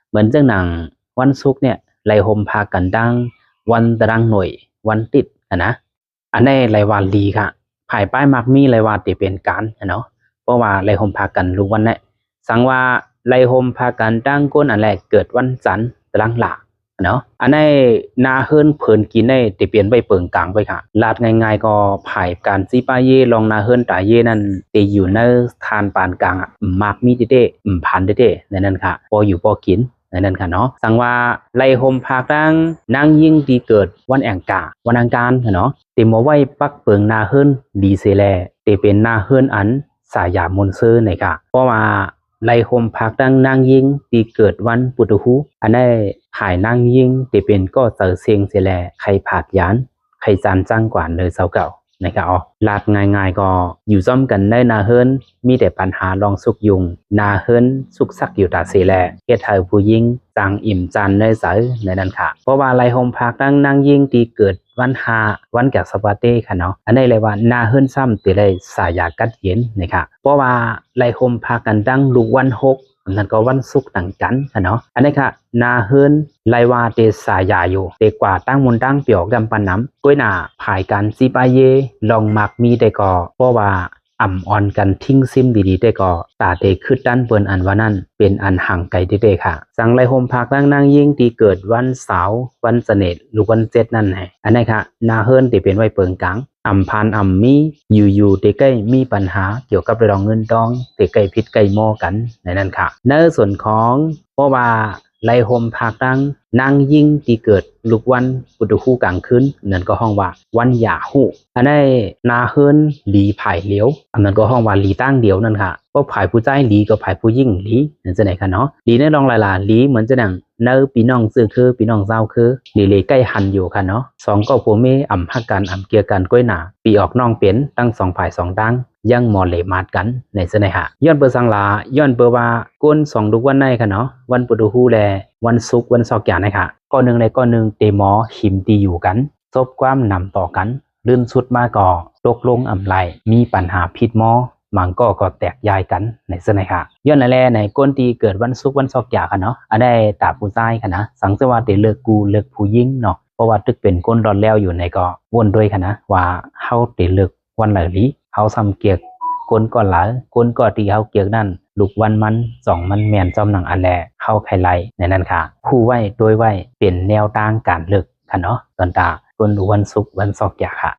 เหมือนจังหนังวันศุกร์เนี่ยไล่ห่มพากันดังวันตารางหน่วยวันติดนะอันนี้ไล่วันลีค่ะภายป้ายมักมีไล่วันที่เป็นการเนาะเพราะว่าไล่ห่มพากันรู้วันเนี่ยสังว่าไล่ห่มพากันดังก้นอันแรกเกิดวันจันทร์ตารางหลักเนาะอันนี้นาเฮิรนเพิ่นกินได้ที่เปลี่ยนไปเปิงกลางไปค่ะลาดง่ายๆก็ภายการซีปาเยลองนาเฮิรนตาเยนั่นตีอยู่ในทานปานกลางมักมีเด้พันเด้ในนั้นค่ะพออยู่พอกินในนั้นค่ะเนาะสังว่าไล่ห่มพากดังนางยิ่งดีเกิดวันแองกาวันอังคารเนาะเต็มเอาไว้ปักเปิงนาเฮิรนดีเซแลเตเป็นนาเฮิรนอันสายามนเซอร์ในค่ะเพราะว่าไล่ห่มพักดังนางยิงตีเกิดวันปุถุหูอันได้หายนางยิงตีเป็นก็เจอเสียงเสียแลใครผาดยานใครจานจ้างกว่าเลยเสาเก่านะครับอ๋อลาดง่ายๆก็อยู่ซ้อมกันได้นาเฮิรนมีแต่ปัญหาลองสุกยุงนาเฮิรนสุกซักอยู่ตาเสียแลเฮ็ดให้ผู้ยิงจางอิ่มจันได้เสาในนั้นค่ะเพราะว่าไล่ห่มพักดังนางยิงตีเกิดวันหาวันแก่สปาเต้ค่ะเนาะอันนี้เลยว่านาเฮิรนซ้ำตีเลยสายากัดเย็นนะคะเพราะว่าไล่ห่มพากันดังลูกวันหกนั่นก็วันศุกร์ต่างกันค่ะเนาะอันนี้ค่ะนาเฮิรนไลวาเตสายาอยู่เตกว่าตั้งมนตั้งเปียวกำปันน้ำก้วยหนาภายการซีปาเยลองมักมีได้ก็เพราะว่าอ่ำอ่อนกันทิ้งซิมดีๆได้ก็ตาเตขึ้นด้านเปิ้นอันว่านั่นเป็นอันห่างไกลเด้ค่ะสังไลโฮมพักนั่งยิ่งตีเกิดวันเสาร์วันเสน่ห์หรือวันเจ็ดนั่นไงอันนี้ค่ะนาเฮิรนตีเป็นไว้เปิงกลางอ่ำพันอ่ำมีอยู่เตใกล้มีปัญหาเกี่ยวกับเรื่องเงินทองเตใกล้พิษใกล้โมกันในนั้นค่ะในส่วนของเพราะว่าไล่ห่มพากดังนางยิ่งที่เกิดลูกวันปุถุคู่กลางคืนนั่นก็ห้องว่าวันหย่าหูอันนี้นาเฮิรนหลีไผ่เหลียวอันนั้นก็ห้องว่าหลีตั้งเดียวนั่นค่ะก็ไผ่ผู้ใจหลีก็ไผ่ผู้ยิ่งหลีนั่นจะไหนคะเนาะหลีในรองหลายๆหลีเหมือนจะดังเนื้อปีน้องซื้อคือปีน้องเจ้าคือหลีเลยใกล้หันอยู่ค่ะเนาะสองก็ผัวเมียอ่ำฮักกันอ่ำเกียกันก้อยหนาปีออกน้องเปลี่ยนตั้งสองฝ่ายสองดังยังมอเลมาดกันในเสน่หะย้อนเปอร์สังลาย้อนเปอร์ว่าก้นสองลูกวันในค่ะเนาะวันปุถุหูแลวันศุกร์วันเสาร์อย่างนะคะก้อนหนึ่งในก้อนหนึ่งเตมอหิมตีอยู่กันซบความนำต่อกันลื่นสุดมาก่อตกลงอ่ำไหลมีปัญหาพิษมอมังก็แตกยายกันในเสน่หะย้อนในแลในก้นตีเกิดวันศุกร์วันเสาร์อย่างค่ะเนาะอันได้ตาผู้ชายค่ะนะสังเกตว่าเตเลิกกูเลิกผู้ยิ่งเนาะเพราะว่าตึกเป็นก้นรอนแล้วอยู่ในก็วนด้วยค่ะนะว่าเฮาเตเลิกวันไหลลีเฮาซ้ำเกียกก้นก็หลายก้นก็ตีเฮาเกียกนั่นลูกวันมันสองมันแมนจอมหนังอันแลเข้าไข่ไหลในนั้นค่ะคู่ไว้โดยไว้เป็นแนวทางการเลิกค่ะเนาะตอนตาก้นวันศุกร์วันเสาร์อย่างค่ะ